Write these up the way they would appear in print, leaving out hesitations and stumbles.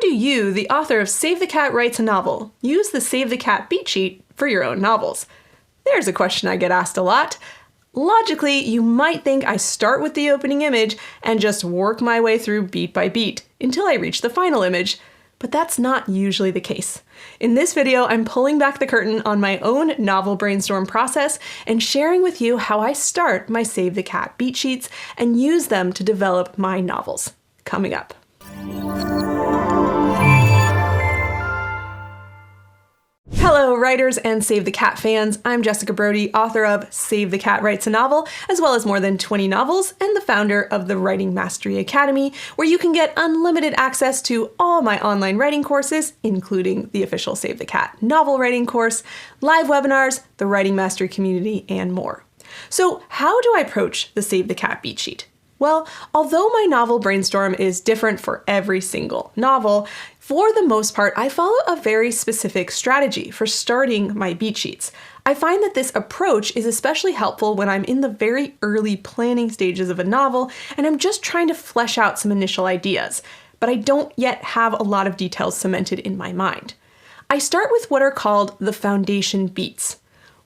do you, the author of Save the Cat Writes a Novel, use the Save the Cat beat sheet for your own novels? There's a question I get asked a lot. Logically, you might think I start with the opening image and just work my way through beat by beat until I reach the final image, but that's not usually the case. In this video, I'm pulling back the curtain on my own novel brainstorm process and sharing with you how I start my Save the Cat beat sheets and use them to develop my novels. Coming up. Hello, writers and Save the Cat fans. I'm Jessica Brody, author of Save the Cat Writes a Novel, as well as more than 20 novels, and the founder of the Writing Mastery Academy, where you can get unlimited access to all my online writing courses, including the official Save the Cat novel writing course, live webinars, the Writing Mastery community, and more. So how do I approach the Save the Cat beat sheet? Well, although my novel brainstorm is different for every single novel, for the most part, I follow a very specific strategy for starting my beat sheets. I find that this approach is especially helpful when I'm in the very early planning stages of a novel and I'm just trying to flesh out some initial ideas, but I don't yet have a lot of details cemented in my mind. I start with what are called the foundation beats.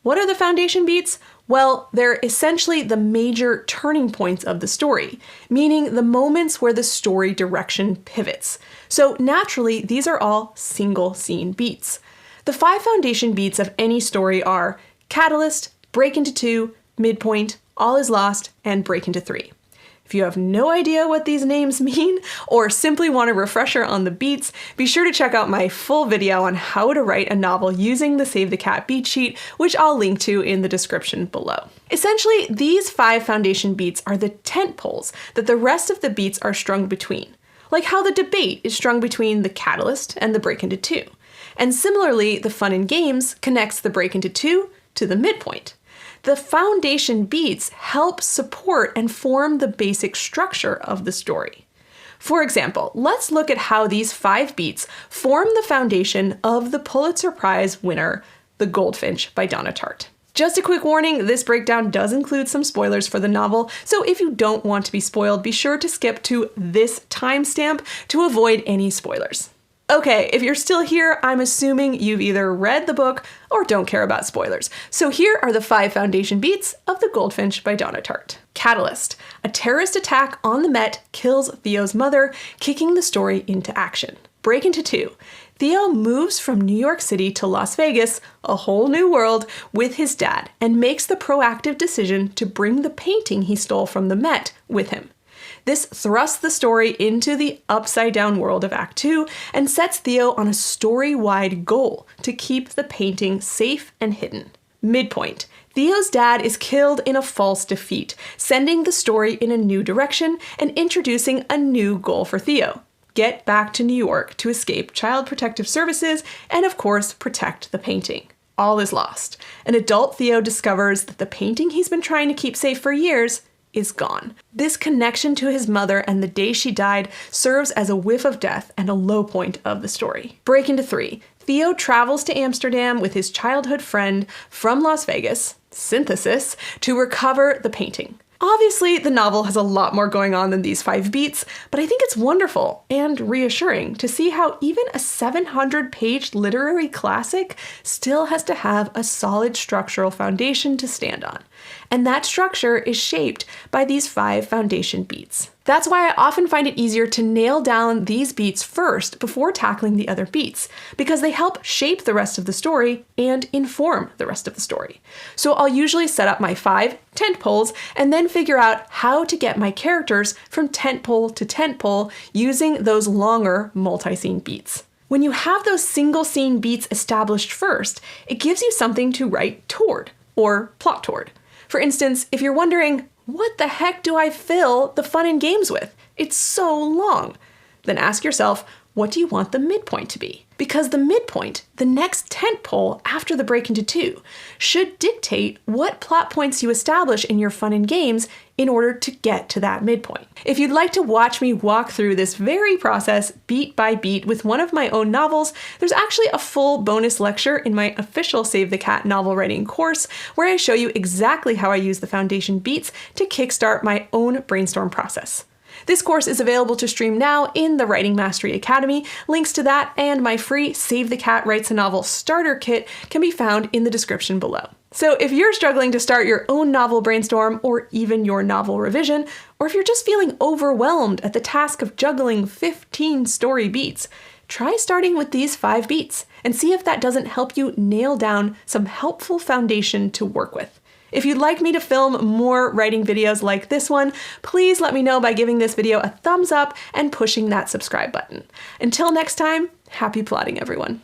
What are the foundation beats? Well, they're essentially the major turning points of the story, meaning the moments where the story direction pivots. So naturally, these are all single scene beats. The 5 foundation beats of any story are catalyst, break into 2, midpoint, all is lost, and break into 3. If you have no idea what these names mean, or simply want a refresher on the beats, be sure to check out my full video on how to write a novel using the Save the Cat beat sheet, which I'll link to in the description below. Essentially, these 5 foundation beats are the tent poles that the rest of the beats are strung between, like how the debate is strung between the catalyst and the break into 2. And similarly, the fun and games connects the break into 2 to the midpoint. The foundation beats help support and form the basic structure of the story. For example, let's look at how these 5 beats form the foundation of the Pulitzer Prize winner, The Goldfinch by Donna Tartt. Just a quick warning, this breakdown does include some spoilers for the novel, so if you don't want to be spoiled, be sure to skip to this timestamp to avoid any spoilers. Okay, if you're still here, I'm assuming you've either read the book or don't care about spoilers. So here are the 5 foundation beats of The Goldfinch by Donna Tartt. Catalyst. A terrorist attack on the Met kills Theo's mother, kicking the story into action. Break into 2. Theo moves from New York City to Las Vegas, a whole new world, with his dad, and makes the proactive decision to bring the painting he stole from the Met with him. This thrusts the story into the upside-down world of Act 2 and sets Theo on a story-wide goal to keep the painting safe and hidden. Midpoint. Theo's dad is killed in a false defeat, sending the story in a new direction and introducing a new goal for Theo. Get back to New York to escape Child Protective Services and, of course, protect the painting. All is lost. An adult Theo discovers that the painting he's been trying to keep safe for years is gone. This connection to his mother and the day she died serves as a whiff of death and a low point of the story. Break into 3. Theo travels to Amsterdam with his childhood friend from Las Vegas, Synthesis, to recover the painting. Obviously, the novel has a lot more going on than these 5 beats, but I think it's wonderful and reassuring to see how even a 700-page literary classic still has to have a solid structural foundation to stand on. And that structure is shaped by these 5 foundation beats. That's why I often find it easier to nail down these beats first before tackling the other beats, because they help shape the rest of the story and inform the rest of the story. So I'll usually set up my 5 tent poles and then figure out how to get my characters from tent pole to tent pole using those longer multi-scene beats. When you have those single scene beats established first, it gives you something to write toward, or plot toward. For instance, if you're wondering, what the heck do I fill the fun and games with? It's so long. Then ask yourself, what do you want the midpoint to be? Because the midpoint, the next tent pole after the break into 2, should dictate what plot points you establish in your fun and games in order to get to that midpoint. If you'd like to watch me walk through this very process beat by beat with one of my own novels, there's actually a full bonus lecture in my official Save the Cat novel writing course where I show you exactly how I use the foundation beats to kickstart my own brainstorm process. This course is available to stream now in the Writing Mastery Academy. Links to that and my free Save the Cat Writes a Novel starter kit can be found in the description below. So if you're struggling to start your own novel brainstorm or even your novel revision, or if you're just feeling overwhelmed at the task of juggling 15 story beats, try starting with these 5 beats and see if that doesn't help you nail down some helpful foundation to work with. If you'd like me to film more writing videos like this one, please let me know by giving this video a thumbs up and pushing that subscribe button. Until next time, happy plotting, everyone.